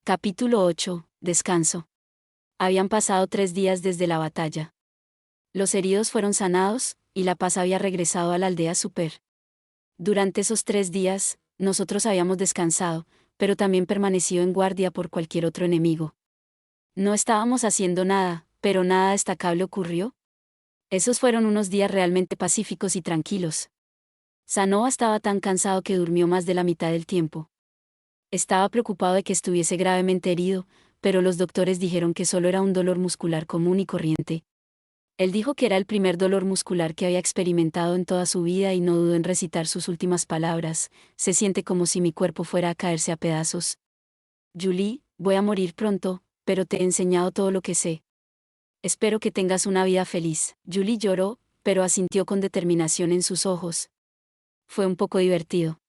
Capítulo 8. Descanso. Habían pasado 3 días desde la batalla. Los heridos fueron sanados, y la paz había regresado a la aldea Super. Durante esos 3 días, nosotros habíamos descansado, pero también permanecido en guardia por cualquier otro enemigo. No estábamos haciendo nada, pero nada destacable ocurrió. Esos fueron unos días realmente pacíficos y tranquilos. Sanoa estaba tan cansado que durmió más de la mitad del tiempo. Estaba preocupado de que estuviese gravemente herido, pero los doctores dijeron que solo era un dolor muscular común y corriente. Él dijo que era el primer dolor muscular que había experimentado en toda su vida y no dudó en recitar sus últimas palabras: se siente como si mi cuerpo fuera a caerse a pedazos. Julie, voy a morir pronto, pero te he enseñado todo lo que sé. Espero que tengas una vida feliz. Julie lloró, pero asintió con determinación en sus ojos. Fue un poco divertido.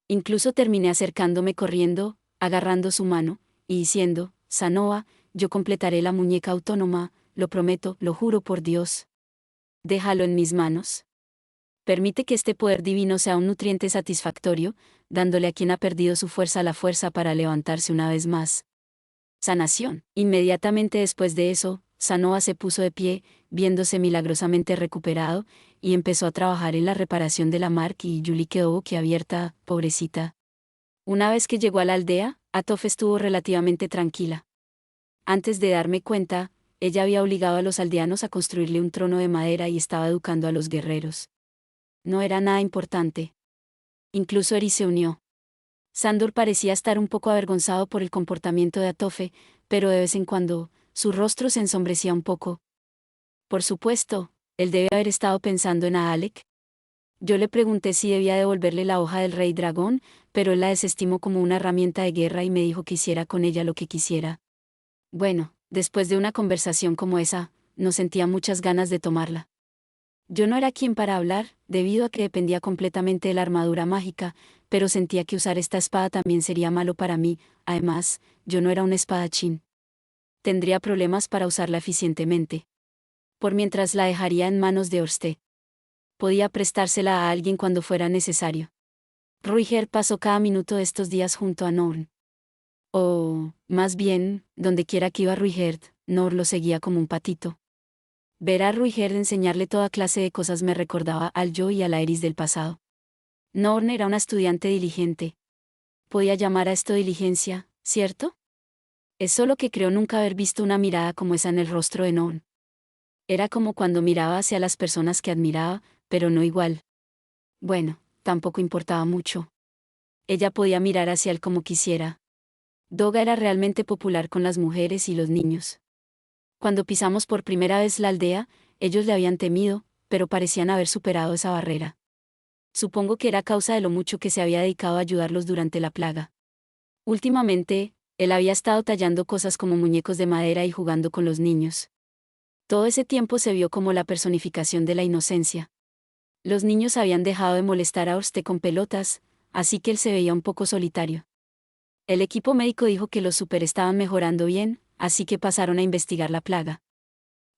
Incluso terminé acercándome corriendo, agarrando su mano, y diciendo: Sanoa, yo completaré la muñeca autónoma, lo prometo, lo juro por Dios. Déjalo en mis manos. Permite que este poder divino sea un nutriente satisfactorio, dándole a quien ha perdido su fuerza la fuerza para levantarse una vez más. Sanación. Inmediatamente después de eso, Sanoa se puso de pie, viéndose milagrosamente recuperado, y empezó a trabajar en la reparación de la marca, y Julie quedó boquiabierta, pobrecita. Una vez que llegó a la aldea, Atof estuvo relativamente tranquila. Antes de darme cuenta, ella había obligado a los aldeanos a construirle un trono de madera y estaba educando a los guerreros. No era nada importante. Incluso Eri se unió. Sandor parecía estar un poco avergonzado por el comportamiento de Atofe, pero de vez en cuando, su rostro se ensombrecía un poco. Por supuesto, él debe haber estado pensando en Alec. Yo le pregunté si debía devolverle la hoja del rey dragón, pero él la desestimó como una herramienta de guerra y me dijo que hiciera con ella lo que quisiera. Bueno, después de una conversación como esa, no sentía muchas ganas de tomarla. Yo no era quien para hablar, debido a que dependía completamente de la armadura mágica, pero sentía que usar esta espada también sería malo para mí. Además, yo no era un espadachín. Tendría problemas para usarla eficientemente. Por mientras la dejaría en manos de Orsted. Podía prestársela a alguien cuando fuera necesario. Ruiger pasó cada minuto de estos días junto a Norn. O, más bien, donde quiera que iba Ruiger, Norn lo seguía como un patito. Ver a Ruiger enseñarle toda clase de cosas me recordaba al yo y a la Eris del pasado. Norn era una estudiante diligente. Podía llamar a esto diligencia, ¿cierto? Es solo que creo nunca haber visto una mirada como esa en el rostro de Norn. Era como cuando miraba hacia las personas que admiraba, pero no igual. Bueno, tampoco importaba mucho. Ella podía mirar hacia él como quisiera. Doga era realmente popular con las mujeres y los niños. Cuando pisamos por primera vez la aldea, ellos le habían temido, pero parecían haber superado esa barrera. Supongo que era a causa de lo mucho que se había dedicado a ayudarlos durante la plaga. Últimamente, él había estado tallando cosas como muñecos de madera y jugando con los niños. Todo ese tiempo se vio como la personificación de la inocencia. Los niños habían dejado de molestar a Orste con pelotas, así que él se veía un poco solitario. El equipo médico dijo que los super estaban mejorando bien, así que pasaron a investigar la plaga.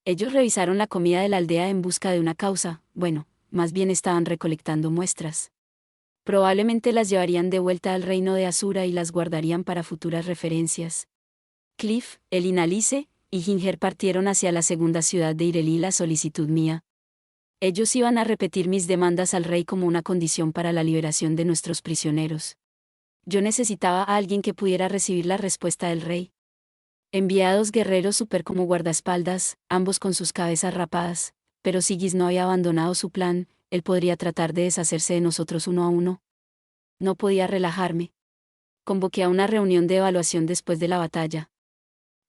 Ellos revisaron la comida de la aldea en busca de una causa, bueno, más bien estaban recolectando muestras. Probablemente las llevarían de vuelta al reino de Asura y las guardarían para futuras referencias. Cliff, Elinalice y Ginger partieron hacia la segunda ciudad de Irelia a solicitud mía. Ellos iban a repetir mis demandas al rey como una condición para la liberación de nuestros prisioneros. Yo necesitaba a alguien que pudiera recibir la respuesta del rey. Envié a 2 guerreros super como guardaespaldas, ambos con sus cabezas rapadas, pero si Giz no había abandonado su plan, él podría tratar de deshacerse de nosotros uno a uno. No podía relajarme. Convoqué a una reunión de evaluación después de la batalla.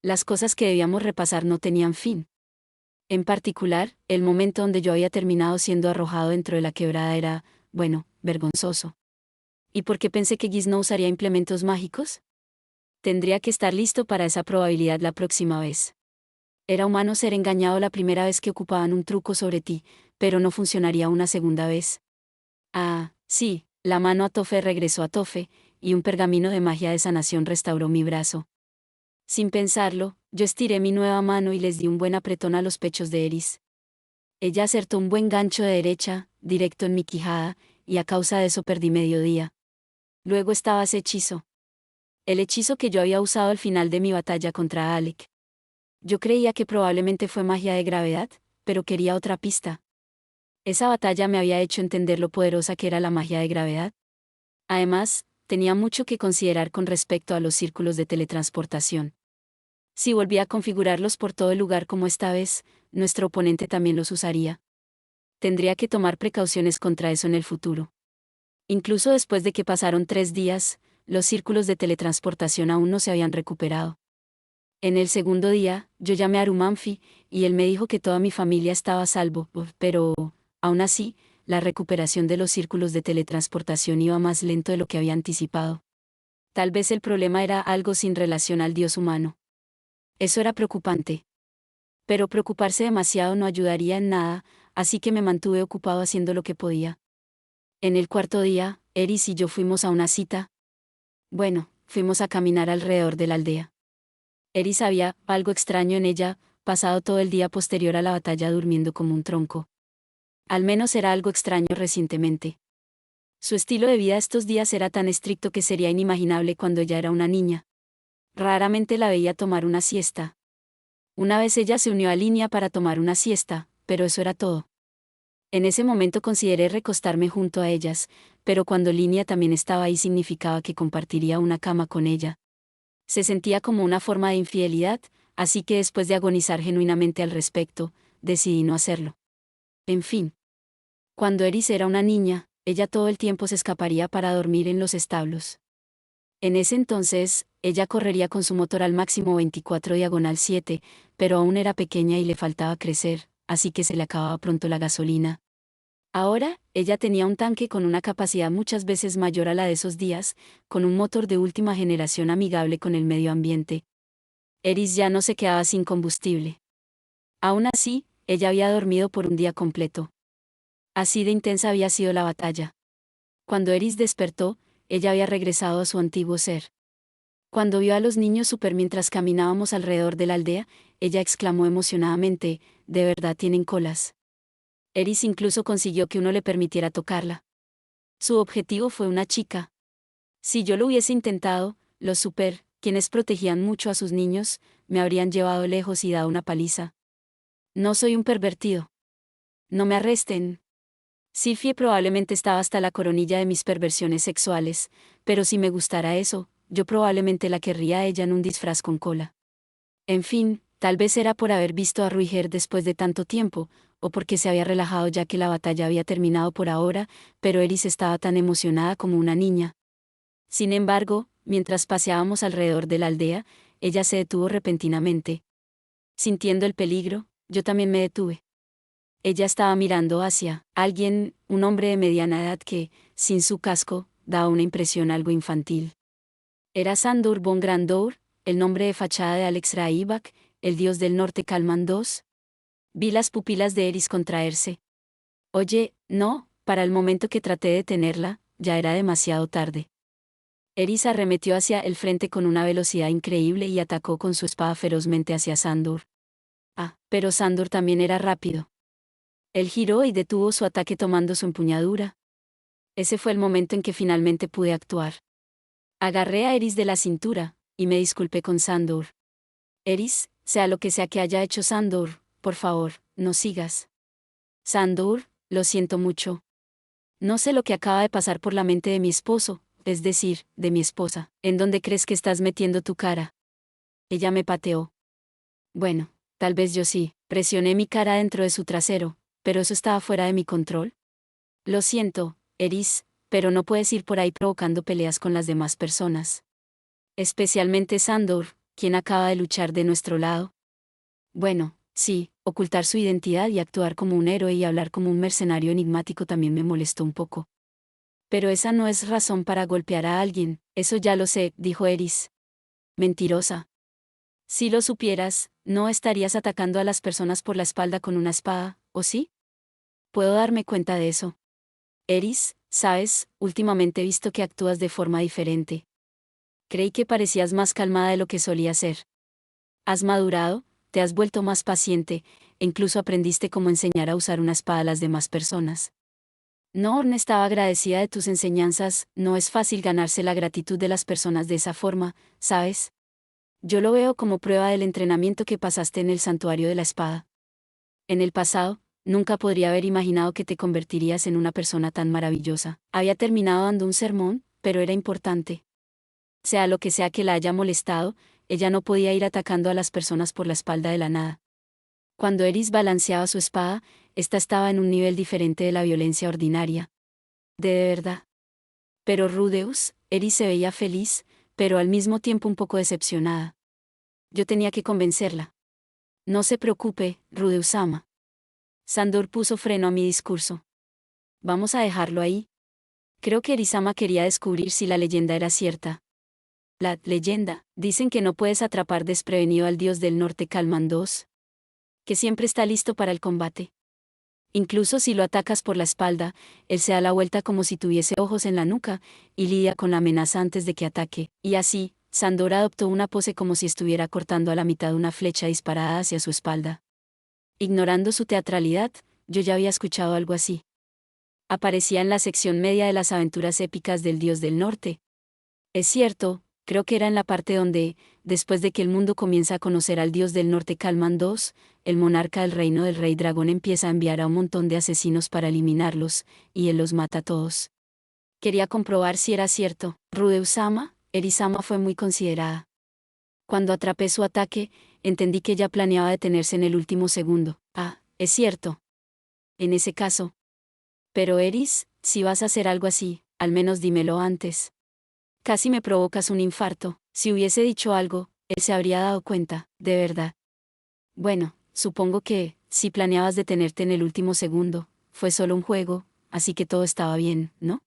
Las cosas que debíamos repasar no tenían fin. En particular, el momento donde yo había terminado siendo arrojado dentro de la quebrada era, bueno, vergonzoso. ¿Y por qué pensé que Giz no usaría implementos mágicos? Tendría que estar listo para esa probabilidad la próxima vez. Era humano ser engañado la primera vez que ocupaban un truco sobre ti, pero no funcionaría una segunda vez. Ah, sí, la mano a Tofe regresó a Tofe, y un pergamino de magia de sanación restauró mi brazo. Sin pensarlo, yo estiré mi nueva mano y les di un buen apretón a los pechos de Eris. Ella acertó un buen gancho de derecha, directo en mi quijada, y a causa de eso perdí medio día. Luego estaba ese hechizo. El hechizo que yo había usado al final de mi batalla contra Alec. Yo creía que probablemente fue magia de gravedad, pero quería otra pista. Esa batalla me había hecho entender lo poderosa que era la magia de gravedad. Además, tenía mucho que considerar con respecto a los círculos de teletransportación. Si volvía a configurarlos por todo el lugar como esta vez, nuestro oponente también los usaría. Tendría que tomar precauciones contra eso en el futuro. Incluso después de que pasaron 3 días, los círculos de teletransportación aún no se habían recuperado. En el segundo día, yo llamé a Arumanfi, y él me dijo que toda mi familia estaba a salvo, pero, aún así, la recuperación de los círculos de teletransportación iba más lento de lo que había anticipado. Tal vez el problema era algo sin relación al dios humano. Eso era preocupante. Pero preocuparse demasiado no ayudaría en nada, así que me mantuve ocupado haciendo lo que podía. En el cuarto día, Eris y yo fuimos a una cita. Bueno, fuimos a caminar alrededor de la aldea. Eris había, algo extraño en ella, pasado todo el día posterior a la batalla durmiendo como un tronco. Al menos era algo extraño recientemente. Su estilo de vida estos días era tan estricto que sería inimaginable cuando ella era una niña. Raramente la veía tomar una siesta. Una vez ella se unió a Línea para tomar una siesta, pero eso era todo. En ese momento consideré recostarme junto a ellas, pero cuando Línea también estaba ahí significaba que compartiría una cama con ella. Se sentía como una forma de infidelidad, así que después de agonizar genuinamente al respecto, decidí no hacerlo. En fin. Cuando Eris era una niña, ella todo el tiempo se escaparía para dormir en los establos. En ese entonces, ella correría con su motor al máximo 24/7, pero aún era pequeña y le faltaba crecer, así que se le acababa pronto la gasolina. Ahora, ella tenía un tanque con una capacidad muchas veces mayor a la de esos días, con un motor de última generación amigable con el medio ambiente. Eris ya no se quedaba sin combustible. Aún así, ella había dormido por un día completo. Así de intensa había sido la batalla. Cuando Eris despertó, ella había regresado a su antiguo ser. Cuando vio a los niños super mientras caminábamos alrededor de la aldea, ella exclamó emocionadamente, «¿De verdad tienen colas?». Eris incluso consiguió que uno le permitiera tocarla. Su objetivo fue una chica. Si yo lo hubiese intentado, los super, quienes protegían mucho a sus niños, me habrían llevado lejos y dado una paliza. No soy un pervertido. No me arresten. Sifie probablemente estaba hasta la coronilla de mis perversiones sexuales, pero si me gustara eso, yo probablemente la querría a ella en un disfraz con cola. En fin, tal vez era por haber visto a Ruiger después de tanto tiempo, o porque se había relajado ya que la batalla había terminado por ahora, pero Eris estaba tan emocionada como una niña. Sin embargo, mientras paseábamos alrededor de la aldea, ella se detuvo repentinamente. Sintiendo el peligro, yo también me detuve. Ella estaba mirando hacia alguien, un hombre de mediana edad que, sin su casco, daba una impresión algo infantil. Era Sandur von Grandour, el nombre de fachada de Alex Raibach, el dios del norte Kalman II. Vi las pupilas de Eris contraerse. Oye, no, para el momento que traté de detenerla, ya era demasiado tarde. Eris arremetió hacia el frente con una velocidad increíble y atacó con su espada ferozmente hacia Sandur. Ah, pero Sandur también era rápido. Él giró y detuvo su ataque tomando su empuñadura. Ese fue el momento en que finalmente pude actuar. Agarré a Eris de la cintura, y me disculpé con Sandur. Eris, sea lo que sea que haya hecho Sandur, por favor, no sigas. Sandur, lo siento mucho. No sé lo que acaba de pasar por la mente de mi esposo, es decir, de mi esposa. ¿En dónde crees que estás metiendo tu cara? Ella me pateó. Bueno, tal vez yo sí, presioné mi cara dentro de su trasero, pero eso estaba fuera de mi control. Lo siento, Eris, pero no puedes ir por ahí provocando peleas con las demás personas. Especialmente Sandur, quien acaba de luchar de nuestro lado. Bueno, sí, ocultar su identidad y actuar como un héroe y hablar como un mercenario enigmático también me molestó un poco. Pero esa no es razón para golpear a alguien, eso ya lo sé, dijo Eris. Mentirosa. Si lo supieras, no estarías atacando a las personas por la espalda con una espada, ¿o sí? Puedo darme cuenta de eso. Eris, sabes, últimamente he visto que actúas de forma diferente. Creí que parecías más calmada de lo que solía ser. Has madurado, te has vuelto más paciente, e incluso aprendiste cómo enseñar a usar una espada a las demás personas. Norn estaba agradecida de tus enseñanzas, no es fácil ganarse la gratitud de las personas de esa forma, ¿sabes? Yo lo veo como prueba del entrenamiento que pasaste en el santuario de la espada. En el pasado, nunca podría haber imaginado que te convertirías en una persona tan maravillosa. Había terminado dando un sermón, pero era importante. Sea lo que sea que la haya molestado, ella no podía ir atacando a las personas por la espalda de la nada. Cuando Eris balanceaba su espada, ésta estaba en un nivel diferente de la violencia ordinaria. De verdad. Pero Rudeus, Eris se veía feliz, pero al mismo tiempo un poco decepcionada. Yo tenía que convencerla. No se preocupe, Rudeus-sama. Sandor puso freno a mi discurso. Vamos a dejarlo ahí. Creo que Erisama quería descubrir si la leyenda era cierta. La leyenda, dicen que no puedes atrapar desprevenido al dios del norte Kalman II, que siempre está listo para el combate. Incluso si lo atacas por la espalda, él se da la vuelta como si tuviese ojos en la nuca, y lidia con la amenaza antes de que ataque, y así, Sandor adoptó una pose como si estuviera cortando a la mitad una flecha disparada hacia su espalda. Ignorando su teatralidad, yo ya había escuchado algo así. Aparecía en la sección media de las aventuras épicas del dios del norte. Es cierto, creo que era en la parte donde, después de que el mundo comienza a conocer al dios del norte Kalman II, el monarca del reino del rey dragón empieza a enviar a un montón de asesinos para eliminarlos, y él los mata a todos. Quería comprobar si era cierto. Rudeus-sama, Erisama fue muy considerada. Cuando atrapé su ataque, entendí que ella planeaba detenerse en el último segundo. Ah, es cierto. En ese caso. Pero Eris, si vas a hacer algo así, al menos dímelo antes. Casi me provocas un infarto. Si hubiese dicho algo, él se habría dado cuenta, de verdad. Bueno, supongo que, si planeabas detenerte en el último segundo, fue solo un juego, así que todo estaba bien, ¿no?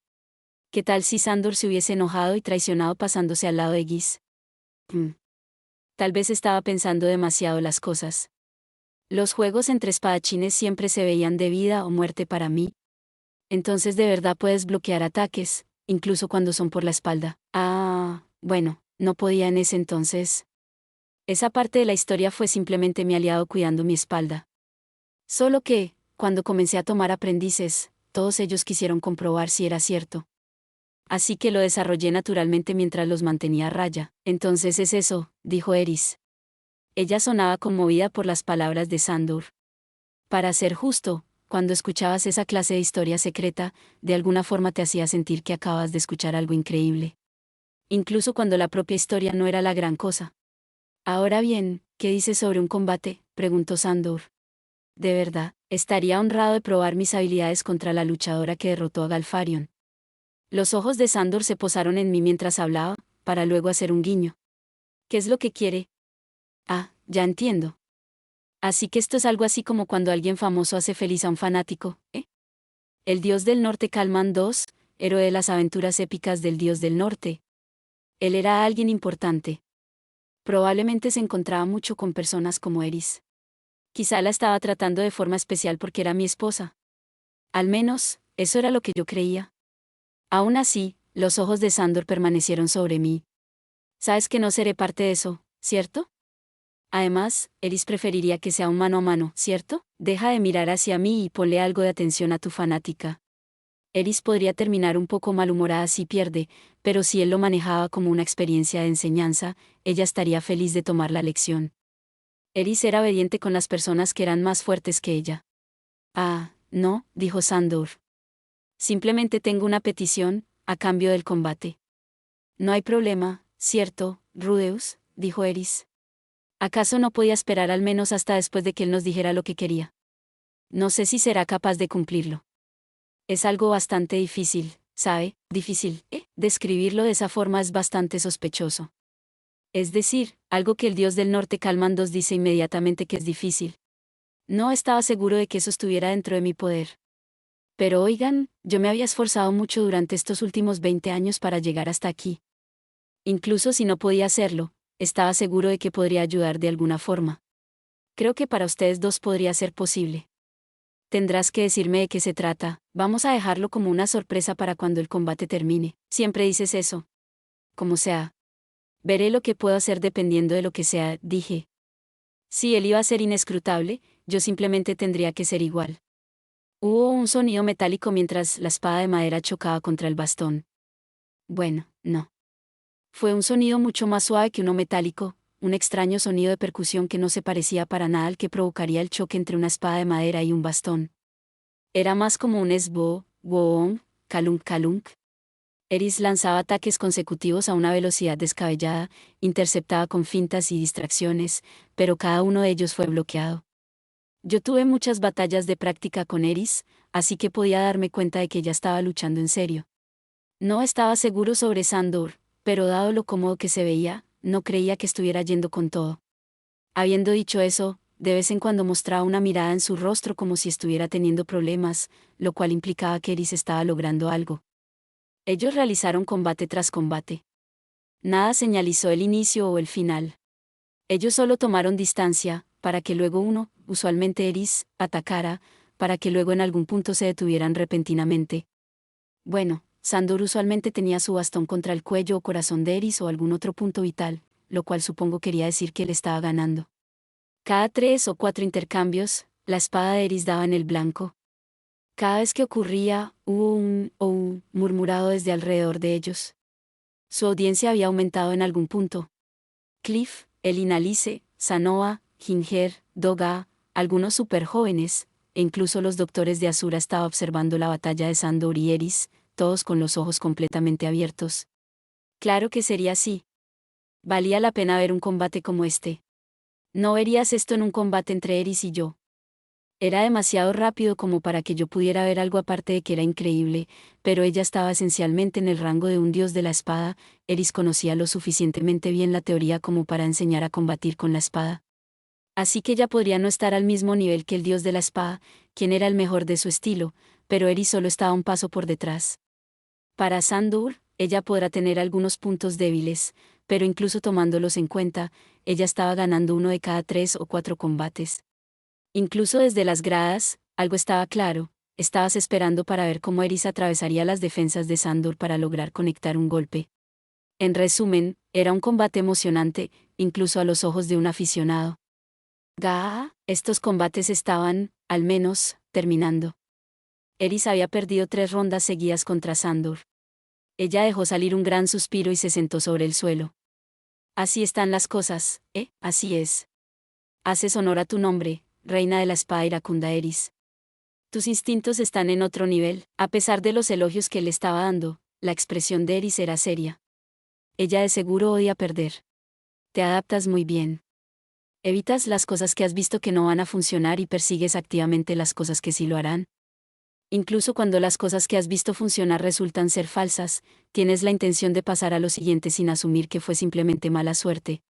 ¿Qué tal si Sandor se hubiese enojado y traicionado pasándose al lado de Gis? Tal vez estaba pensando demasiado las cosas. Los juegos entre espadachines siempre se veían de vida o muerte para mí. Entonces de verdad puedes bloquear ataques, incluso cuando son por la espalda. Ah, bueno, no podía en ese entonces. Esa parte de la historia fue simplemente mi aliado cuidando mi espalda. Solo que, cuando comencé a tomar aprendices, todos ellos quisieron comprobar si era cierto. Así que lo desarrollé naturalmente mientras los mantenía a raya. Entonces es eso, dijo Eris. Ella sonaba conmovida por las palabras de Sandor. Para ser justo, cuando escuchabas esa clase de historia secreta, de alguna forma te hacía sentir que acabas de escuchar algo increíble. Incluso cuando la propia historia no era la gran cosa. Ahora bien, ¿qué dices sobre un combate?, preguntó Sandor. De verdad, estaría honrado de probar mis habilidades contra la luchadora que derrotó a Galfarion. Los ojos de Sandor se posaron en mí mientras hablaba, para luego hacer un guiño. ¿Qué es lo que quiere? Ah, ya entiendo. Así que esto es algo así como cuando alguien famoso hace feliz a un fanático, ¿eh? El dios del norte Kalman II, héroe de las aventuras épicas del dios del norte. Él era alguien importante. Probablemente se encontraba mucho con personas como Eris. Quizá la estaba tratando de forma especial porque era mi esposa. Al menos, eso era lo que yo creía. Aún así, los ojos de Sandor permanecieron sobre mí. Sabes que no seré parte de eso, ¿cierto? Además, Eris preferiría que sea un mano a mano, ¿cierto? Deja de mirar hacia mí y ponle algo de atención a tu fanática. Eris podría terminar un poco malhumorada si pierde, pero si él lo manejaba como una experiencia de enseñanza, ella estaría feliz de tomar la lección. Eris era obediente con las personas que eran más fuertes que ella. Ah, no, dijo Sandor. Simplemente tengo una petición, a cambio del combate. No hay problema, ¿cierto, Rudeus?, dijo Eris. ¿Acaso no podía esperar al menos hasta después de que él nos dijera lo que quería? No sé si será capaz de cumplirlo. Es algo bastante difícil, ¿sabe? Difícil, ¿eh? Describirlo de esa forma es bastante sospechoso. Es decir, algo que el dios del norte Kalman II dice inmediatamente que es difícil. No estaba seguro de que eso estuviera dentro de mi poder. Pero oigan, yo me había esforzado mucho durante estos últimos 20 años para llegar hasta aquí. Incluso si no podía hacerlo, estaba seguro de que podría ayudar de alguna forma. Creo que para ustedes dos podría ser posible. Tendrás que decirme de qué se trata, vamos a dejarlo como una sorpresa para cuando el combate termine. Siempre dices eso. Como sea. Veré lo que puedo hacer dependiendo de lo que sea, dije. Si él iba a ser inescrutable, yo simplemente tendría que ser igual. Hubo un sonido metálico mientras la espada de madera chocaba contra el bastón. Bueno, no. Fue un sonido mucho más suave que uno metálico, un extraño sonido de percusión que no se parecía para nada al que provocaría el choque entre una espada de madera y un bastón. Era más como un esbo, woong, kalunk kalunk. Eris lanzaba ataques consecutivos a una velocidad descabellada, interceptaba con fintas y distracciones, pero cada uno de ellos fue bloqueado. Yo tuve muchas batallas de práctica con Eris, así que podía darme cuenta de que ella estaba luchando en serio. No estaba seguro sobre Sandor, pero dado lo cómodo que se veía, no creía que estuviera yendo con todo. Habiendo dicho eso, de vez en cuando mostraba una mirada en su rostro como si estuviera teniendo problemas, lo cual implicaba que Eris estaba logrando algo. Ellos realizaron combate tras combate. Nada señalizó el inicio o el final. Ellos solo tomaron distancia, para que luego uno, usualmente Eris, atacara, para que luego en algún punto se detuvieran repentinamente. Bueno, Sandor usualmente tenía su bastón contra el cuello o corazón de Eris o algún otro punto vital, lo cual supongo quería decir que él estaba ganando. Cada 3 o 4 intercambios, la espada de Eris daba en el blanco. Cada vez que ocurría, hubo un murmurado desde alrededor de ellos. Su audiencia había aumentado en algún punto. Cliff, Elinalice, Sanoa, Ginger, Doga, algunos super jóvenes, e incluso los doctores de Azura estaban observando la batalla de Sandor y Eris, todos con los ojos completamente abiertos. Claro que sería así. Valía la pena ver un combate como este. No verías esto en un combate entre Eris y yo. Era demasiado rápido como para que yo pudiera ver algo aparte de que era increíble, pero ella estaba esencialmente en el rango de un dios de la espada. Eris conocía lo suficientemente bien la teoría como para enseñar a combatir con la espada. Así que ella podría no estar al mismo nivel que el dios de la espada, quien era el mejor de su estilo, pero Eris solo estaba un paso por detrás. Para Sandur, ella podrá tener algunos puntos débiles, pero incluso tomándolos en cuenta, ella estaba ganando uno de cada 3 o 4 combates. Incluso desde las gradas, algo estaba claro, estabas esperando para ver cómo Eris atravesaría las defensas de Sandor para lograr conectar un golpe. En resumen, era un combate emocionante, incluso a los ojos de un aficionado. Estos combates estaban, al menos, terminando. Eris había perdido 3 rondas seguidas contra Sandor. Ella dejó salir un gran suspiro y se sentó sobre el suelo. Así están las cosas, así es. Haces honor a tu nombre, reina de la espada iracunda Eris. Tus instintos están en otro nivel, a pesar de los elogios que le estaba dando, la expresión de Eris era seria. Ella de seguro odia perder. Te adaptas muy bien. Evitas las cosas que has visto que no van a funcionar y persigues activamente las cosas que sí lo harán. Incluso cuando las cosas que has visto funcionar resultan ser falsas, tienes la intención de pasar a lo siguiente sin asumir que fue simplemente mala suerte.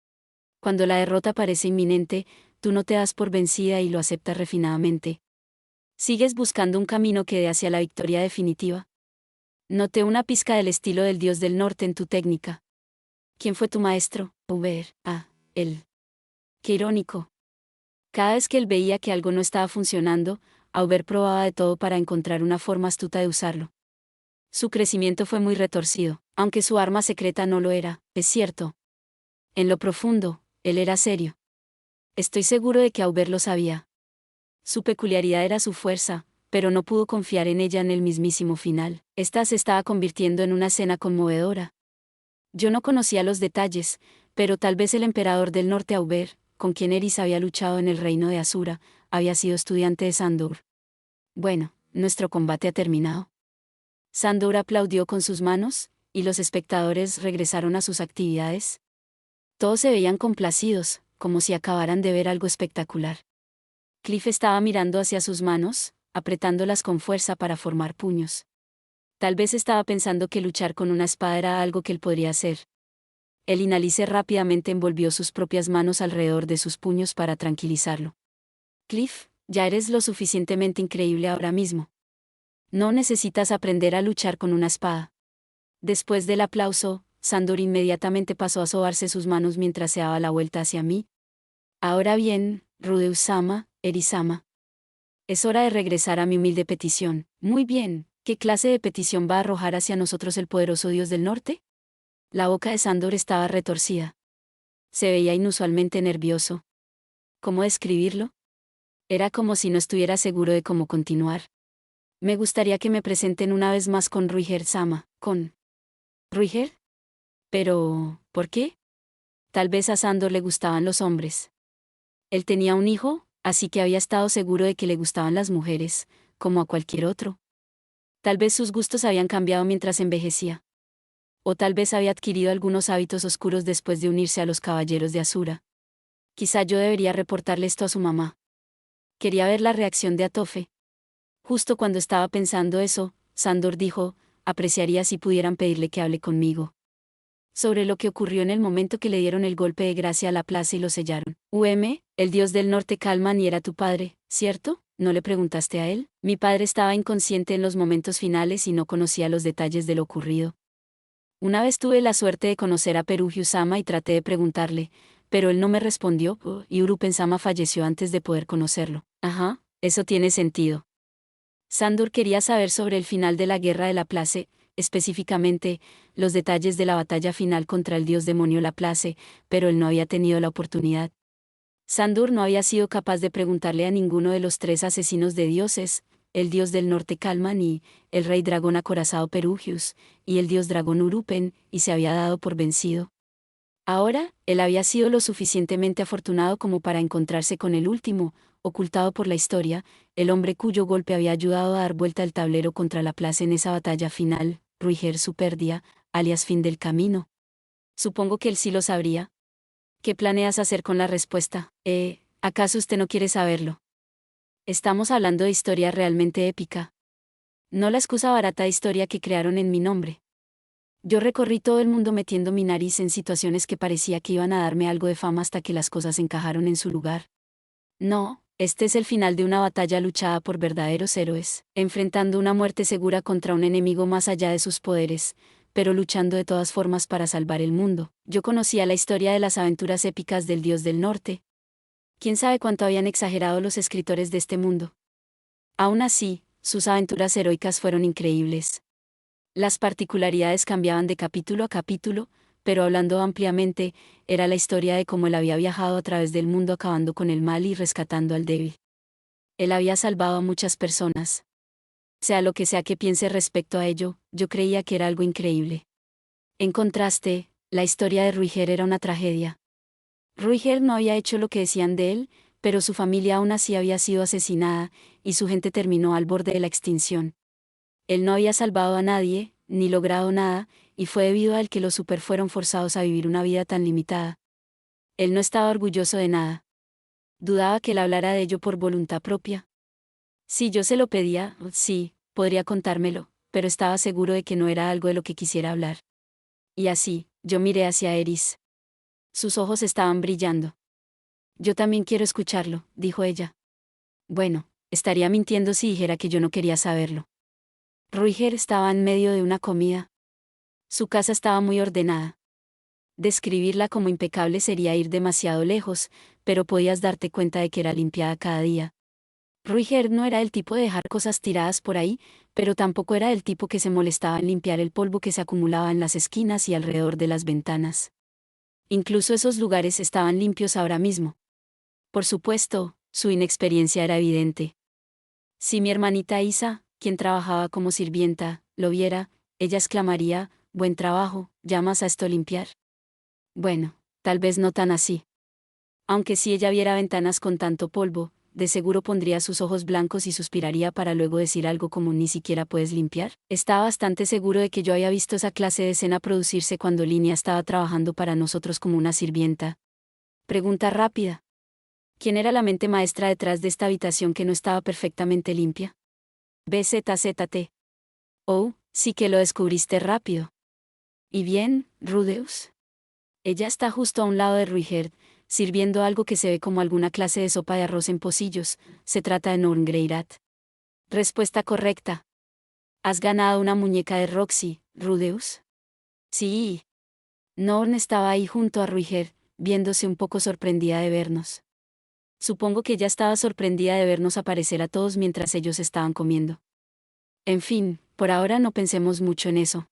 Cuando la derrota parece inminente, tú no te das por vencida y lo aceptas refinadamente. ¿Sigues buscando un camino que dé hacia la victoria definitiva? Noté una pizca del estilo del dios del norte en tu técnica. ¿Quién fue tu maestro? Uber. Él. Qué irónico. Cada vez que él veía que algo no estaba funcionando, Auber probaba de todo para encontrar una forma astuta de usarlo. Su crecimiento fue muy retorcido, aunque su arma secreta no lo era, es cierto. En lo profundo, él era serio. Estoy seguro de que Auber lo sabía. Su peculiaridad era su fuerza, pero no pudo confiar en ella en el mismísimo final. Esta se estaba convirtiendo en una escena conmovedora. Yo no conocía los detalles, pero tal vez el emperador del norte Auber, con quien Eris había luchado en el reino de Azura, había sido estudiante de Sandor. Bueno, nuestro combate ha terminado. Sandor aplaudió con sus manos, y los espectadores regresaron a sus actividades. Todos se veían complacidos, como si acabaran de ver algo espectacular. Cliff estaba mirando hacia sus manos, apretándolas con fuerza para formar puños. Tal vez estaba pensando que luchar con una espada era algo que él podría hacer. Elinalice rápidamente envolvió sus propias manos alrededor de sus puños para tranquilizarlo. Cliff, ya eres lo suficientemente increíble ahora mismo. No necesitas aprender a luchar con una espada. Después del aplauso, Sandor inmediatamente pasó a sobarse sus manos mientras se daba la vuelta hacia mí. Ahora bien, Rudeus-sama, Eris-sama. Es hora de regresar a mi humilde petición. Muy bien, ¿qué clase de petición va a arrojar hacia nosotros el poderoso Dios del Norte? La boca de Sandor estaba retorcida. Se veía inusualmente nervioso. ¿Cómo describirlo? Era como si no estuviera seguro de cómo continuar. Me gustaría que me presenten una vez más con Ruiger Sama. ¿Con Ruiger? Pero, ¿por qué? Tal vez a Sandor le gustaban los hombres. Él tenía un hijo, así que había estado seguro de que le gustaban las mujeres, como a cualquier otro. Tal vez sus gustos habían cambiado mientras envejecía. O tal vez había adquirido algunos hábitos oscuros después de unirse a los caballeros de Asura. Quizá yo debería reportarle esto a su mamá. Quería ver la reacción de Atofe. Justo cuando estaba pensando eso, Sandor dijo, apreciaría si pudieran pedirle que hable conmigo. Sobre lo que ocurrió en el momento que le dieron el golpe de gracia a la plaza y lo sellaron. El dios del norte Kalman y era tu padre, ¿cierto? ¿No le preguntaste a él? Mi padre estaba inconsciente en los momentos finales y no conocía los detalles de lo ocurrido. Una vez tuve la suerte de conocer a Perugiu-sama y traté de preguntarle, pero él no me respondió, y Urupen-sama falleció antes de poder conocerlo. Ajá, eso tiene sentido. Sandor quería saber sobre el final de la guerra de Laplace, específicamente, los detalles de la batalla final contra el dios demonio Laplace, pero él no había tenido la oportunidad. Sandor no había sido capaz de preguntarle a ninguno de los tres asesinos de dioses, el dios del norte Kalman y el rey dragón acorazado Perugius, y el dios dragón Urupen, y se había dado por vencido. Ahora, él había sido lo suficientemente afortunado como para encontrarse con el último, ocultado por la historia, el hombre cuyo golpe había ayudado a dar vuelta el tablero contra la plaza en esa batalla final, Ruiger Superdia, alias fin del camino. Supongo que él sí lo sabría. ¿Qué planeas hacer con la respuesta? ¿Acaso usted no quiere saberlo? Estamos hablando de historia realmente épica. No la excusa barata de historia que crearon en mi nombre. Yo recorrí todo el mundo metiendo mi nariz en situaciones que parecía que iban a darme algo de fama hasta que las cosas encajaron en su lugar. No, este es el final de una batalla luchada por verdaderos héroes, enfrentando una muerte segura contra un enemigo más allá de sus poderes, pero luchando de todas formas para salvar el mundo. Yo conocía la historia de las aventuras épicas del dios del norte. ¿Quién sabe cuánto habían exagerado los escritores de este mundo? Aún así, sus aventuras heroicas fueron increíbles. Las particularidades cambiaban de capítulo a capítulo, pero hablando ampliamente, era la historia de cómo él había viajado a través del mundo acabando con el mal y rescatando al débil. Él había salvado a muchas personas. Sea lo que sea que piense respecto a ello, yo creía que era algo increíble. En contraste, la historia de Ruiger era una tragedia. Ruiger no había hecho lo que decían de él, pero su familia aún así había sido asesinada, y su gente terminó al borde de la extinción. Él no había salvado a nadie, ni logrado nada, y fue debido a él que los super fueron forzados a vivir una vida tan limitada. Él no estaba orgulloso de nada. Dudaba que él hablara de ello por voluntad propia. Si yo se lo pedía, sí, podría contármelo, pero estaba seguro de que no era algo de lo que quisiera hablar. Y así, yo miré hacia Eris. Sus ojos estaban brillando. Yo también quiero escucharlo, dijo ella. Bueno, estaría mintiendo si dijera que yo no quería saberlo. Ruiger estaba en medio de una comida. Su casa estaba muy ordenada. Describirla como impecable sería ir demasiado lejos, pero podías darte cuenta de que era limpiada cada día. Ruiger no era el tipo de dejar cosas tiradas por ahí, pero tampoco era el tipo que se molestaba en limpiar el polvo que se acumulaba en las esquinas y alrededor de las ventanas. Incluso esos lugares estaban limpios ahora mismo. Por supuesto, su inexperiencia era evidente. Si mi hermanita Isa, quien trabajaba como sirvienta, lo viera, ella exclamaría, «Buen trabajo, ¿llamas a esto limpiar?». Bueno, tal vez no tan así. Aunque si ella viera ventanas con tanto polvo, de seguro pondría sus ojos blancos y suspiraría para luego decir algo como «¿Ni siquiera puedes limpiar?». Estaba bastante seguro de que yo había visto esa clase de escena producirse cuando Linia estaba trabajando para nosotros como una sirvienta. Pregunta rápida. ¿Quién era la mente maestra detrás de esta habitación que no estaba perfectamente limpia? BZZT. Oh, sí que lo descubriste rápido. ¿Y bien, Rudeus? Ella está justo a un lado de Ruiger, sirviendo algo que se ve como alguna clase de sopa de arroz en pocillos. Se trata de Norngreirat. Respuesta correcta. Has ganado una muñeca de Roxy, Rudeus. Sí. Norn estaba ahí junto a Ruiger, viéndose un poco sorprendida de vernos. Supongo que ella estaba sorprendida de vernos aparecer a todos mientras ellos estaban comiendo. En fin, por ahora no pensemos mucho en eso.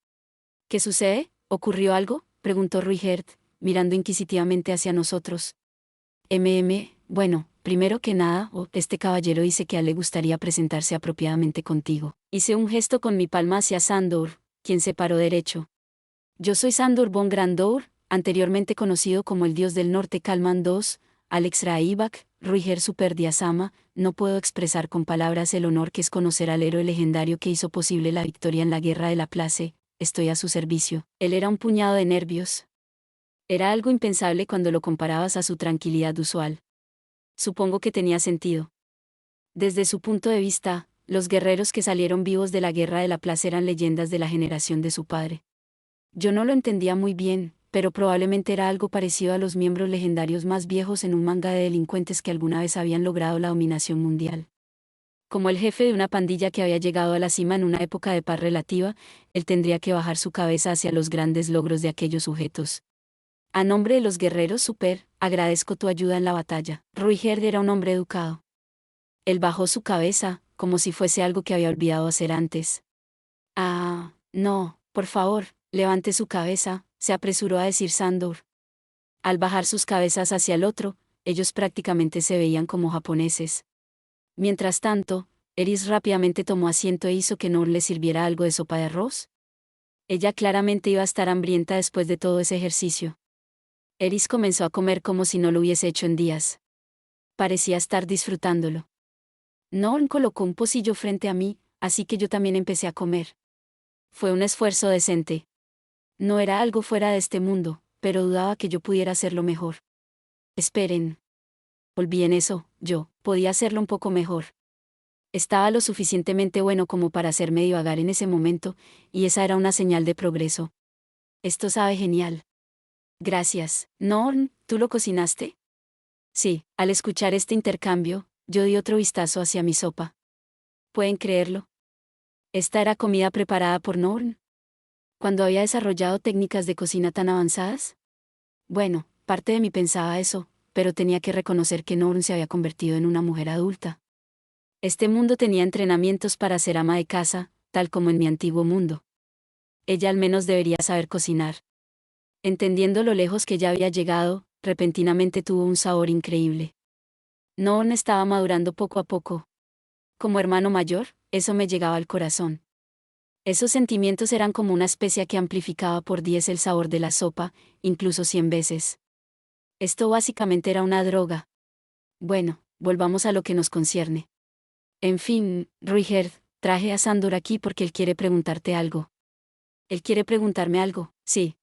¿Qué sucede? ¿Ocurrió algo?, preguntó Ruigert, mirando inquisitivamente hacia nosotros. Bueno, primero que nada, este caballero dice que a él le gustaría presentarse apropiadamente contigo. Hice un gesto con mi palma hacia Sandor, quien se paró derecho. Yo soy Sandor von Grandour, anteriormente conocido como el dios del norte Kalman II, Alex Raibak, Ruiger Superdiasama. No puedo expresar con palabras el honor que es conocer al héroe legendario que hizo posible la victoria en la guerra de la Place. Estoy a su servicio. Él era un puñado de nervios. Era algo impensable cuando lo comparabas a su tranquilidad usual. Supongo que tenía sentido. Desde su punto de vista, los guerreros que salieron vivos de la guerra de la Place eran leyendas de la generación de su padre. Yo no lo entendía muy bien, pero probablemente era algo parecido a los miembros legendarios más viejos en un manga de delincuentes que alguna vez habían logrado la dominación mundial. Como el jefe de una pandilla que había llegado a la cima en una época de paz relativa, él tendría que bajar su cabeza hacia los grandes logros de aquellos sujetos. A nombre de los guerreros super, agradezco tu ayuda en la batalla. Ruiger era un hombre educado. Él bajó su cabeza, como si fuese algo que había olvidado hacer antes. Ah, no, por favor, levante su cabeza, se apresuró a decir Sandor. Al bajar sus cabezas hacia el otro, ellos prácticamente se veían como japoneses. Mientras tanto, Eris rápidamente tomó asiento e hizo que Noor le sirviera algo de sopa de arroz. Ella claramente iba a estar hambrienta después de todo ese ejercicio. Eris comenzó a comer como si no lo hubiese hecho en días. Parecía estar disfrutándolo. Noor colocó un pocillo frente a mí, así que yo también empecé a comer. Fue un esfuerzo decente. No era algo fuera de este mundo, pero dudaba que yo pudiera hacerlo mejor. Esperen. Olviden eso, yo podía hacerlo un poco mejor. Estaba lo suficientemente bueno como para hacerme divagar en ese momento, y esa era una señal de progreso. Esto sabe genial. Gracias. Norn, ¿tú lo cocinaste? Sí, al escuchar este intercambio, yo di otro vistazo hacia mi sopa. ¿Pueden creerlo? Esta era comida preparada por Norn. ¿Cuándo había desarrollado técnicas de cocina tan avanzadas? Bueno, parte de mí pensaba eso, pero tenía que reconocer que Norn se había convertido en una mujer adulta. Este mundo tenía entrenamientos para ser ama de casa, tal como en mi antiguo mundo. Ella al menos debería saber cocinar. Entendiendo lo lejos que ya había llegado, repentinamente tuvo un sabor increíble. Norn estaba madurando poco a poco. Como hermano mayor, eso me llegaba al corazón. Esos sentimientos eran como una especia que amplificaba por 10 el sabor de la sopa, incluso 100 veces. Esto básicamente era una droga. Bueno, volvamos a lo que nos concierne. En fin, Ruiger, traje a Sandor aquí porque él quiere preguntarte algo. Él quiere preguntarme algo, sí.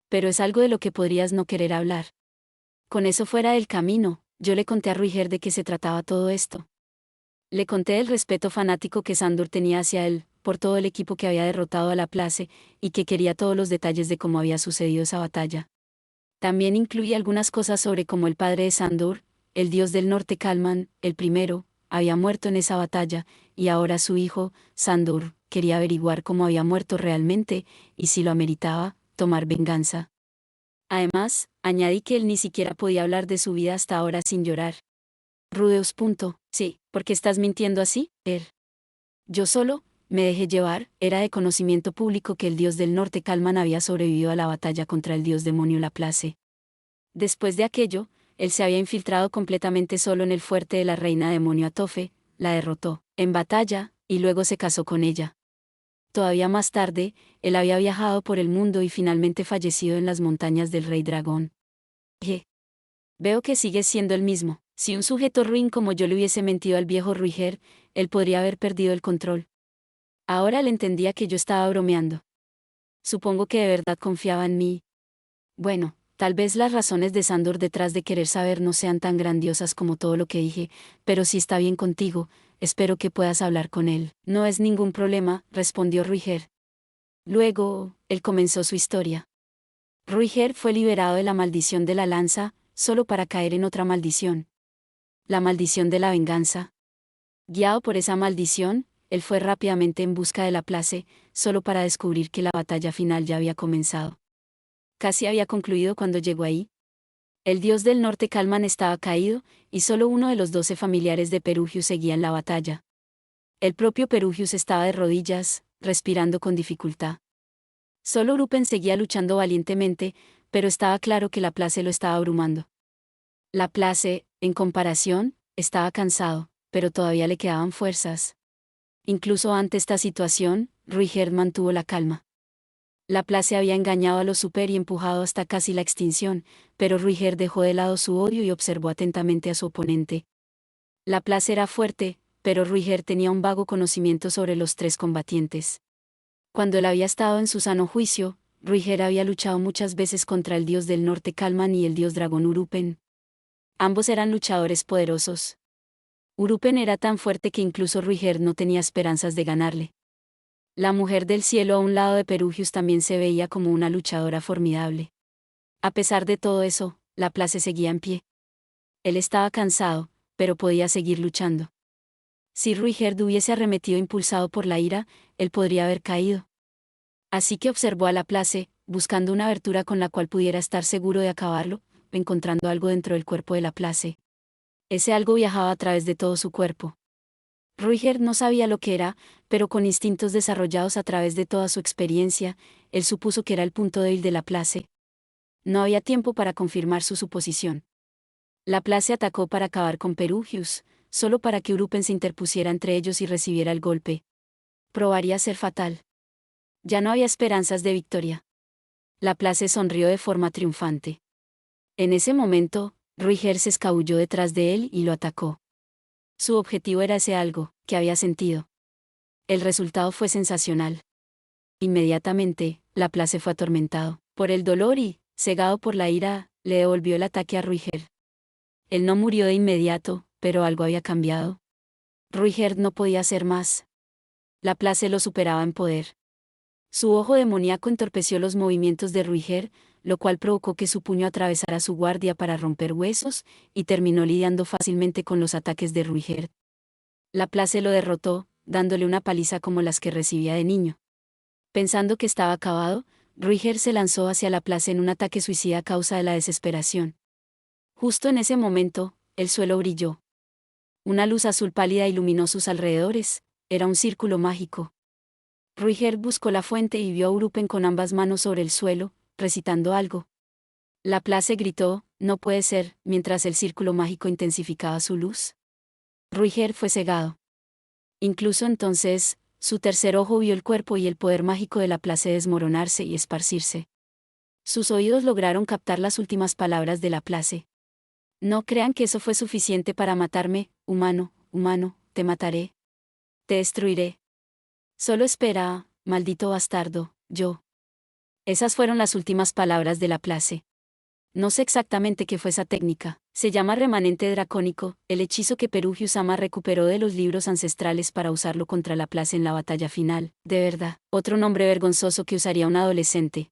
Pero es algo de lo que podrías no querer hablar. Con eso fuera del camino, yo le conté a Ruiger de qué se trataba todo esto. Le conté del respeto fanático que Sandor tenía hacia él, por todo el equipo que había derrotado a la Place, y que quería todos los detalles de cómo había sucedido esa batalla. También incluía algunas cosas sobre cómo el padre de Sandor, el dios del norte Kalman, el primero, había muerto en esa batalla, y ahora su hijo, Sandor, quería averiguar cómo había muerto realmente, y si lo ameritaba, tomar venganza. Además, añadí que él ni siquiera podía hablar de su vida hasta ahora sin llorar. Rudeus. Sí, ¿por qué estás mintiendo así, Yo solo, me dejé llevar, era de conocimiento público que el dios del norte Kalman había sobrevivido a la batalla contra el dios demonio Laplace. Después de aquello, él se había infiltrado completamente solo en el fuerte de la reina demonio Atofe, la derrotó, en batalla, y luego se casó con ella. Todavía más tarde, él había viajado por el mundo y finalmente fallecido en las montañas del Rey Dragón. Veo que sigues siendo el mismo. Si un sujeto ruin como yo le hubiese mentido al viejo Ruiger, él podría haber perdido el control. Ahora le entendía que yo estaba bromeando. Supongo que de verdad confiaba en mí. Bueno, tal vez las razones de Sandor detrás de querer saber no sean tan grandiosas como todo lo que dije, pero si está bien contigo, espero que puedas hablar con él. No es ningún problema, respondió Ruiger. Luego, él comenzó su historia. Ruiger fue liberado de la maldición de la lanza, solo para caer en otra maldición. La maldición de la venganza. Guiado por esa maldición, él fue rápidamente en busca de la Place, solo para descubrir que la batalla final ya había comenzado. Casi había concluido cuando llegó ahí. El dios del norte Kalman estaba caído, y solo uno de los 12 familiares de Perugius seguía en la batalla. El propio Perugius estaba de rodillas, respirando con dificultad. Solo Rupen seguía luchando valientemente, pero estaba claro que la Place lo estaba abrumando. Laplace, en comparación, estaba cansado, pero todavía le quedaban fuerzas. Incluso ante esta situación, Ruijerd mantuvo la calma. Laplace había engañado a los Super y empujado hasta casi la extinción, pero Ruijerd dejó de lado su odio y observó atentamente a su oponente. Laplace era fuerte, pero Ruijerd tenía un vago conocimiento sobre los tres combatientes. Cuando él había estado en su sano juicio, Ruijerd había luchado muchas veces contra el dios del norte Kalman y el dios dragón Urupen. Ambos eran luchadores poderosos. Urupen era tan fuerte que incluso Ruijerd no tenía esperanzas de ganarle. La mujer del cielo a un lado de Perugius también se veía como una luchadora formidable. A pesar de todo eso, Laplace seguía en pie. Él estaba cansado, pero podía seguir luchando. Si Ruijerd hubiese arremetido impulsado por la ira, él podría haber caído. Así que observó a Laplace, buscando una abertura con la cual pudiera estar seguro de acabarlo, encontrando algo dentro del cuerpo de Laplace. Ese algo viajaba a través de todo su cuerpo. Ruijerd no sabía lo que era, pero con instintos desarrollados a través de toda su experiencia, él supuso que era el punto débil de Laplace. No había tiempo para confirmar su suposición. Laplace atacó para acabar con Perugius, solo para que Urupen se interpusiera entre ellos y recibiera el golpe. Probaría ser fatal. Ya no había esperanzas de victoria. Laplace sonrió de forma triunfante. En ese momento, Ruijerd se escabulló detrás de él y lo atacó. Su objetivo era ese algo, que había sentido. El resultado fue sensacional. Inmediatamente, Laplace fue atormentado por el dolor y, cegado por la ira, le devolvió el ataque a Ruijerd. Él no murió de inmediato, pero algo había cambiado. Ruijerd no podía hacer más. Laplace lo superaba en poder. Su ojo demoníaco entorpeció los movimientos de Ruijerd, lo cual provocó que su puño atravesara su guardia para romper huesos, y terminó lidiando fácilmente con los ataques de Ruijerd. Laplace lo derrotó, dándole una paliza como las que recibía de niño. Pensando que estaba acabado, Ruijerd se lanzó hacia Laplace en un ataque suicida a causa de la desesperación. Justo en ese momento, el suelo brilló. Una luz azul pálida iluminó sus alrededores, era un círculo mágico. Ruijerd buscó la fuente y vio a Urupen con ambas manos sobre el suelo, recitando algo. Laplace gritó, «No puede ser», mientras el círculo mágico intensificaba su luz. Ruijerd fue cegado. Incluso entonces, su tercer ojo vio el cuerpo y el poder mágico de Laplace desmoronarse y esparcirse. Sus oídos lograron captar las últimas palabras de Laplace. «No crean que eso fue suficiente para matarme, humano, humano, te mataré. Te destruiré. Solo espera, maldito bastardo, yo». Esas fueron las últimas palabras de Laplace. No sé exactamente qué fue esa técnica. Se llama remanente dracónico, el hechizo que Perugius-sama recuperó de los libros ancestrales para usarlo contra Laplace en la batalla final. De verdad, otro nombre vergonzoso que usaría un adolescente.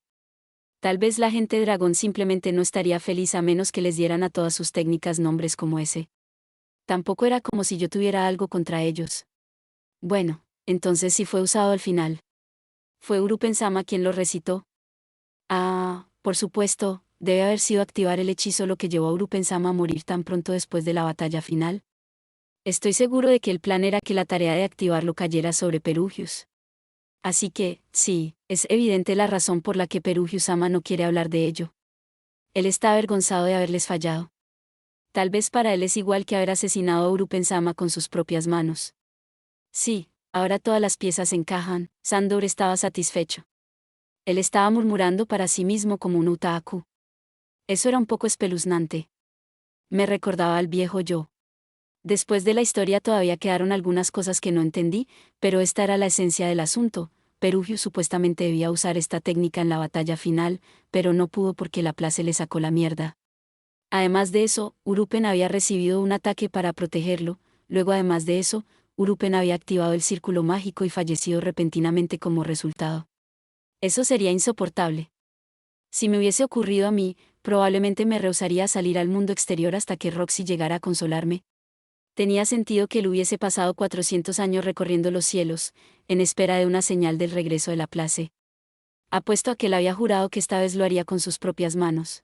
Tal vez la gente dragón simplemente no estaría feliz a menos que les dieran a todas sus técnicas nombres como ese. Tampoco era como si yo tuviera algo contra ellos. Bueno, entonces sí fue usado al final. ¿Fue Urupen-sama quien lo recitó? Ah, por supuesto, debe haber sido activar el hechizo lo que llevó a Urupen-sama a morir tan pronto después de la batalla final. Estoy seguro de que el plan era que la tarea de activarlo cayera sobre Perugius. Así que, sí, es evidente la razón por la que Perugius-sama no quiere hablar de ello. Él está avergonzado de haberles fallado. Tal vez para él es igual que haber asesinado a Urupen-sama con sus propias manos. Sí, ahora todas las piezas encajan, Sandor estaba satisfecho. Él estaba murmurando para sí mismo como un otaku. Eso era un poco espeluznante. Me recordaba al viejo yo. Después de la historia todavía quedaron algunas cosas que no entendí, pero esta era la esencia del asunto. Perugius supuestamente debía usar esta técnica en la batalla final, pero no pudo porque Laplace le sacó la mierda. Además de eso, Urupen había recibido un ataque para protegerlo, luego además de eso, Urupen había activado el círculo mágico y fallecido repentinamente como resultado. Eso sería insoportable. Si me hubiese ocurrido a mí, probablemente me rehusaría a salir al mundo exterior hasta que Roxy llegara a consolarme. Tenía sentido que él hubiese pasado 400 años recorriendo los cielos, en espera de una señal del regreso de Laplace. Apuesto a que él había jurado que esta vez lo haría con sus propias manos.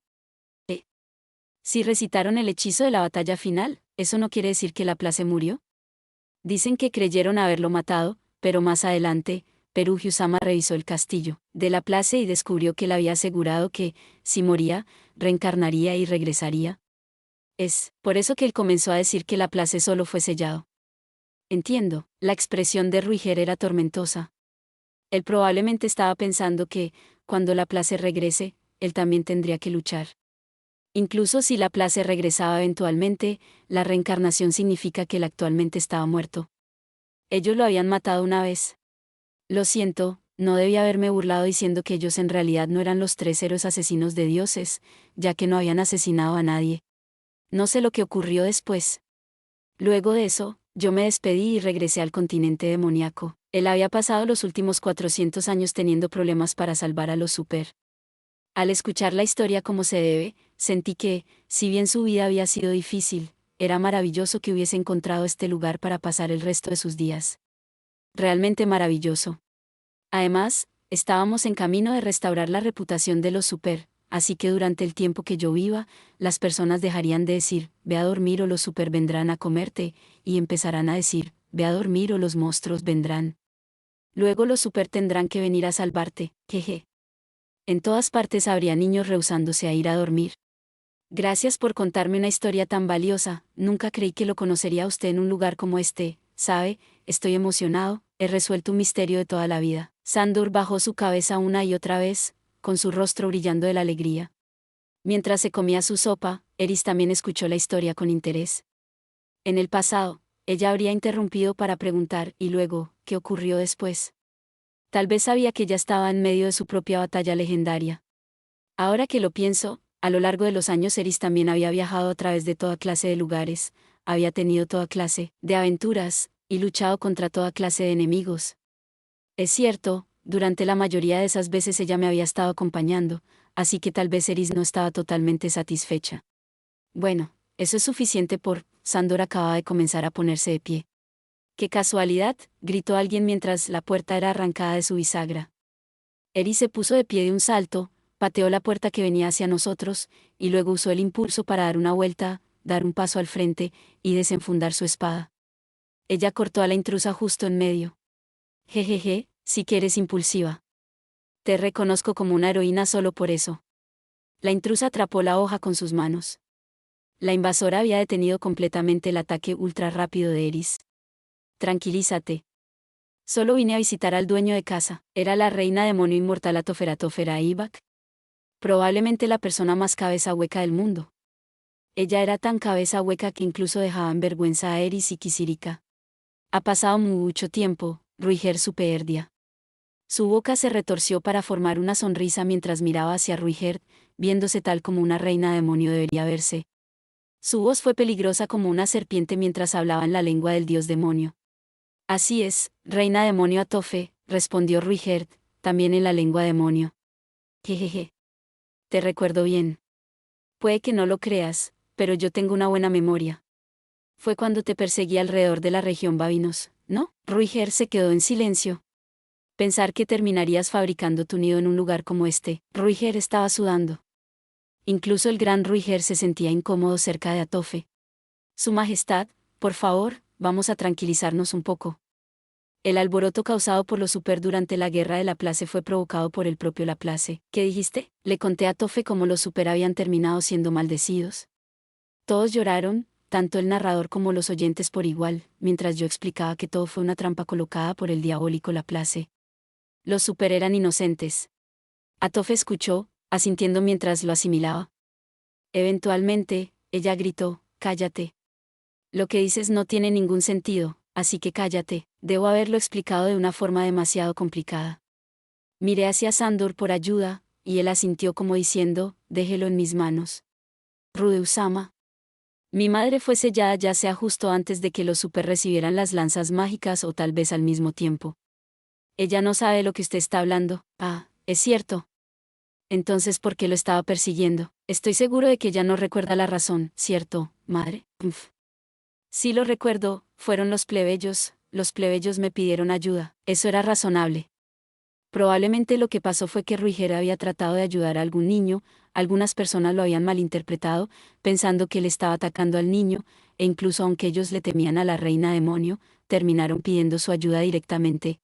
Si recitaron el hechizo de la batalla final, ¿eso no quiere decir que Laplace murió? Dicen que creyeron haberlo matado, pero más adelante, Perugius-sama revisó el castillo de Laplace y descubrió que él había asegurado que, si moría, reencarnaría y regresaría. Es por eso que él comenzó a decir que la place solo fue sellado. Entiendo, la expresión de Ruiger era tormentosa. Él probablemente estaba pensando que, cuando la place regrese, él también tendría que luchar. Incluso si la place regresaba eventualmente, la reencarnación significa que él actualmente estaba muerto. Ellos lo habían matado una vez. Lo siento, no debía haberme burlado diciendo que ellos en realidad no eran los 3 héroes asesinos de dioses, ya que no habían asesinado a nadie. No sé lo que ocurrió después. Luego de eso, yo me despedí y regresé al continente demoníaco. Él había pasado los últimos 400 años teniendo problemas para salvar a los super. Al escuchar la historia como se debe, sentí que, si bien su vida había sido difícil, era maravilloso que hubiese encontrado este lugar para pasar el resto de sus días. Realmente maravilloso. Además, estábamos en camino de restaurar la reputación de los super, así que durante el tiempo que yo viva, las personas dejarían de decir, ve a dormir o los super vendrán a comerte, y empezarán a decir, ve a dormir o los monstruos vendrán. Luego los super tendrán que venir a salvarte, jeje. En todas partes habría niños rehusándose a ir a dormir. Gracias por contarme una historia tan valiosa, nunca creí que lo conocería a usted en un lugar como este, ¿sabe? Estoy emocionado, he resuelto un misterio de toda la vida. Sandor bajó su cabeza una y otra vez, con su rostro brillando de la alegría. Mientras se comía su sopa, Eris también escuchó la historia con interés. En el pasado, ella habría interrumpido para preguntar, y luego, ¿qué ocurrió después? Tal vez sabía que ya estaba en medio de su propia batalla legendaria. Ahora que lo pienso, a lo largo de los años Eris también había viajado a través de toda clase de lugares, había tenido toda clase de aventuras, y luchado contra toda clase de enemigos. Es cierto, durante la mayoría de esas veces ella me había estado acompañando, así que tal vez Eris no estaba totalmente satisfecha. Bueno, eso es suficiente por... Sandor acababa de comenzar a ponerse de pie. ¡Qué casualidad!, gritó alguien mientras la puerta era arrancada de su bisagra. Eris se puso de pie de un salto, pateó la puerta que venía hacia nosotros, y luego usó el impulso para dar una vuelta, dar un paso al frente, y desenfundar su espada. Ella cortó a la intrusa justo en medio. Jejeje, sí que eres impulsiva. Te reconozco como una heroína solo por eso. La intrusa atrapó la hoja con sus manos. La invasora había detenido completamente el ataque ultra rápido de Eris. Tranquilízate. Solo vine a visitar al dueño de casa. Era la reina demonio inmortal Atoferatofera Ibak. Probablemente la persona más cabeza hueca del mundo. Ella era tan cabeza hueca que incluso dejaba en vergüenza a Eris y Kisirika. Ha pasado mucho tiempo, Ruiger Superdia. Su boca se retorció para formar una sonrisa mientras miraba hacia Ruiger, viéndose tal como una reina demonio debería verse. Su voz fue peligrosa como una serpiente mientras hablaba en la lengua del dios demonio. Así es, reina demonio Atofe, respondió Ruiger, también en la lengua demonio. Jejeje. Te recuerdo bien. Puede que no lo creas, pero yo tengo una buena memoria. Fue cuando te perseguí alrededor de la región Babinos, ¿no? Ruiger se quedó en silencio. Pensar que terminarías fabricando tu nido en un lugar como este. Ruiger estaba sudando. Incluso el gran Ruiger se sentía incómodo cerca de Atofe. Su Majestad, por favor, vamos a tranquilizarnos un poco. El alboroto causado por los super durante la guerra de Laplace fue provocado por el propio Laplace. ¿Qué dijiste? Le conté a Atofe cómo los super habían terminado siendo maldecidos. Todos lloraron, tanto el narrador como los oyentes por igual, mientras yo explicaba que todo fue una trampa colocada por el diabólico Laplace. Los super eran inocentes. Atofe escuchó, asintiendo mientras lo asimilaba. Eventualmente, ella gritó, cállate. Lo que dices no tiene ningún sentido, así que cállate, debo haberlo explicado de una forma demasiado complicada. Miré hacia Sandor por ayuda, y él asintió como diciendo, déjelo en mis manos. Rude-Usama. Mi madre fue sellada ya sea justo antes de que los super recibieran las lanzas mágicas o tal vez al mismo tiempo. Ella no sabe de lo que usted está hablando. Ah, es cierto. Entonces, ¿por qué lo estaba persiguiendo? Estoy seguro de que ella no recuerda la razón, ¿cierto, madre? Uf. Sí lo recuerdo, fueron los plebeyos me pidieron ayuda, eso era razonable. Probablemente lo que pasó fue que Ruiger había tratado de ayudar a algún niño, algunas personas lo habían malinterpretado, pensando que él estaba atacando al niño, e incluso aunque ellos le temían a la reina demonio, terminaron pidiendo su ayuda directamente.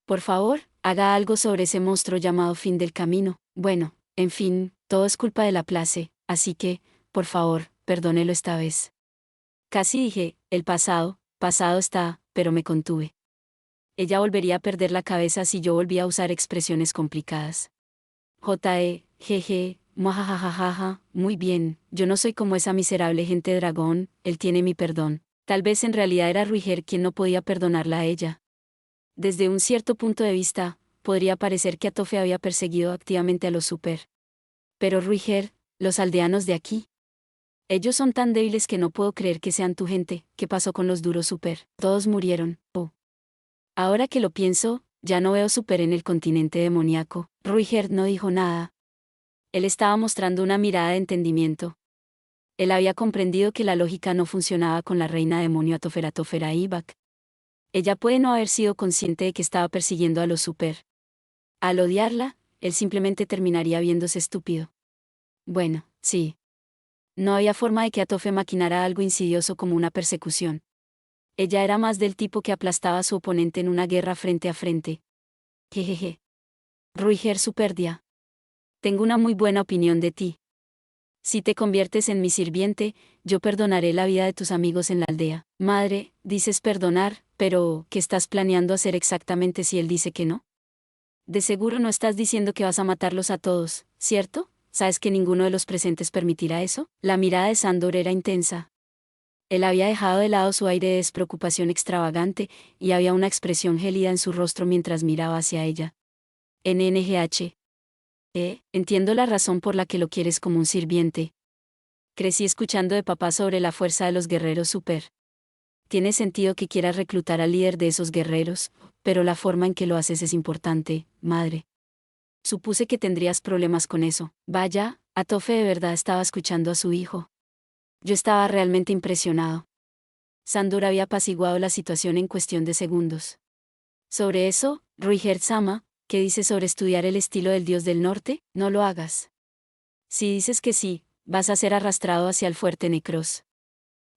Por favor, haga algo sobre ese monstruo llamado Fin del Camino. Bueno, en fin, todo es culpa de Laplace, así que, por favor, perdónelo esta vez. Casi dije, el pasado está, pero me contuve. Ella volvería a perder la cabeza si yo volvía a usar expresiones complicadas. Jeje, muajajajaja, muy bien, yo no soy como esa miserable gente dragón, él tiene mi perdón. Tal vez en realidad era Ruiger quien no podía perdonarla a ella. Desde un cierto punto de vista, podría parecer que Atofe había perseguido activamente a los super. Pero Ruiger, los aldeanos de aquí. Ellos son tan débiles que no puedo creer que sean tu gente. ¿Qué pasó con los duros super? Todos murieron. Oh. Ahora que lo pienso, ya no veo super en el continente demoníaco. Ruiger no dijo nada. Él estaba mostrando una mirada de entendimiento. Él había comprendido que la lógica no funcionaba con la reina demonio Atoferatofera Ibak. Ella puede no haber sido consciente de que estaba persiguiendo a los super. Al odiarla, él simplemente terminaría viéndose estúpido. Bueno, sí. No había forma de que Atofe maquinara algo insidioso como una persecución. Ella era más del tipo que aplastaba a su oponente en una guerra frente a frente. Jejeje. Ruiger Superdia. Tengo una muy buena opinión de ti. Si te conviertes en mi sirviente, yo perdonaré la vida de tus amigos en la aldea. Madre, dices perdonar, pero ¿qué estás planeando hacer exactamente si él dice que no? De seguro no estás diciendo que vas a matarlos a todos, ¿cierto? ¿Sabes que ninguno de los presentes permitirá eso? La mirada de Sandor era intensa. Él había dejado de lado su aire de despreocupación extravagante, y había una expresión gélida en su rostro mientras miraba hacia ella. NNGH. Entiendo la razón por la que lo quieres como un sirviente. Crecí escuchando de papá sobre la fuerza de los guerreros super. Tiene sentido que quieras reclutar al líder de esos guerreros, pero la forma en que lo haces es importante, madre. Supuse que tendrías problemas con eso. Vaya, Atofe de verdad estaba escuchando a su hijo. Yo estaba realmente impresionado. Sandor había apaciguado la situación en cuestión de segundos. Sobre eso, Ruiger-sama, ¿qué dices sobre estudiar el estilo del dios del norte? No lo hagas. Si dices que sí, vas a ser arrastrado hacia el fuerte Necros.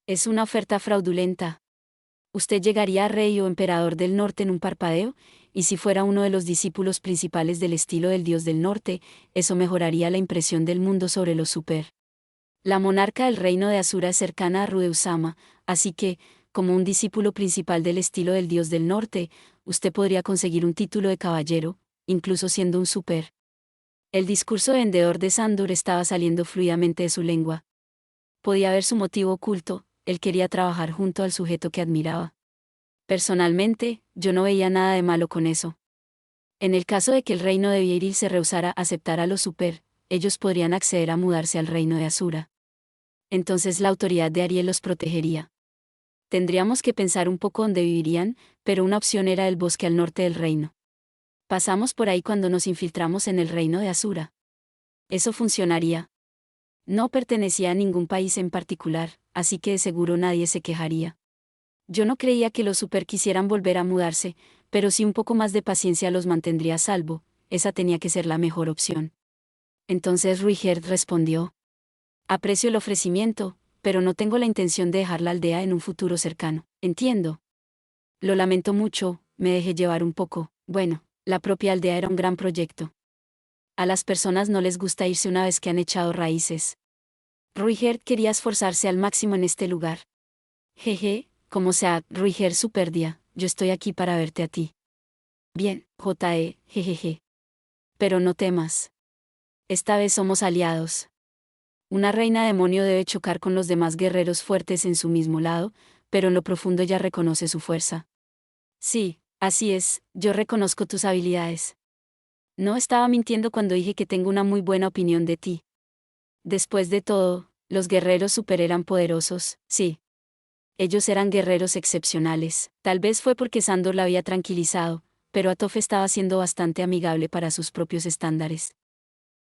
Es una oferta fraudulenta. Usted llegaría a rey o emperador del norte en un parpadeo, y si fuera uno de los discípulos principales del estilo del dios del norte, eso mejoraría la impresión del mundo sobre los super. La monarca del reino de Asura es cercana a Rudeusama, así que, como un discípulo principal del estilo del dios del norte, usted podría conseguir un título de caballero, incluso siendo un super. El discurso vendedor de Sandor estaba saliendo fluidamente de su lengua. Podía ver su motivo oculto, él quería trabajar junto al sujeto que admiraba. Personalmente, yo no veía nada de malo con eso. En el caso de que el reino de Vieiril se rehusara a aceptar a los super, ellos podrían acceder a mudarse al reino de Asura. Entonces la autoridad de Ariel los protegería. Tendríamos que pensar un poco dónde vivirían, pero una opción era el bosque al norte del reino. Pasamos por ahí cuando nos infiltramos en el reino de Asura. Eso funcionaría. No pertenecía a ningún país en particular, así que de seguro nadie se quejaría. Yo no creía que los super quisieran volver a mudarse, pero si un poco más de paciencia los mantendría a salvo, esa tenía que ser la mejor opción. Entonces Ruiger respondió. Aprecio el ofrecimiento, pero no tengo la intención de dejar la aldea en un futuro cercano. Entiendo. Lo lamento mucho, me dejé llevar un poco. Bueno, la propia aldea era un gran proyecto. A las personas no les gusta irse una vez que han echado raíces. Ruiger quería esforzarse al máximo en este lugar. Jeje, como sea, Ruiger Superdia, yo estoy aquí para verte a ti. Bien, jejeje. Pero no temas. Esta vez somos aliados. Una reina demonio debe chocar con los demás guerreros fuertes en su mismo lado, pero en lo profundo ella reconoce su fuerza. Sí, así es, yo reconozco tus habilidades. No estaba mintiendo cuando dije que tengo una muy buena opinión de ti. Después de todo, los guerreros super eran poderosos, sí. Ellos eran guerreros excepcionales. Tal vez fue porque Sandor la había tranquilizado, pero Atofe estaba siendo bastante amigable para sus propios estándares.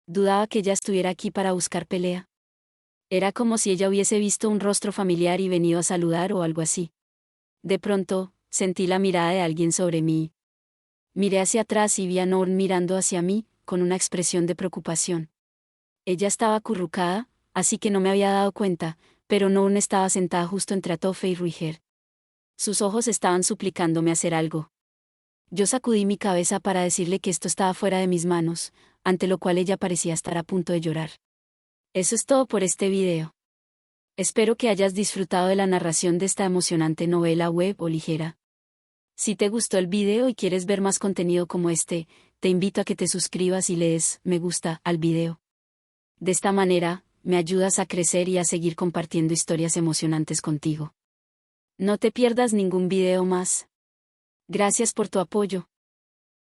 Dudaba que ella estuviera aquí para buscar pelea. Era como si ella hubiese visto un rostro familiar y venido a saludar o algo así. De pronto, sentí la mirada de alguien sobre mí. Miré hacia atrás y vi a Norn mirando hacia mí, con una expresión de preocupación. Ella estaba acurrucada, así que no me había dado cuenta, pero Norn estaba sentada justo entre Atofe y Ruiger. Sus ojos estaban suplicándome hacer algo. Yo sacudí mi cabeza para decirle que esto estaba fuera de mis manos, ante lo cual ella parecía estar a punto de llorar. Eso es todo por este video. Espero que hayas disfrutado de la narración de esta emocionante novela web o ligera. Si te gustó el video y quieres ver más contenido como este, te invito a que te suscribas y le des me gusta al video. De esta manera, me ayudas a crecer y a seguir compartiendo historias emocionantes contigo. No te pierdas ningún video más. Gracias por tu apoyo.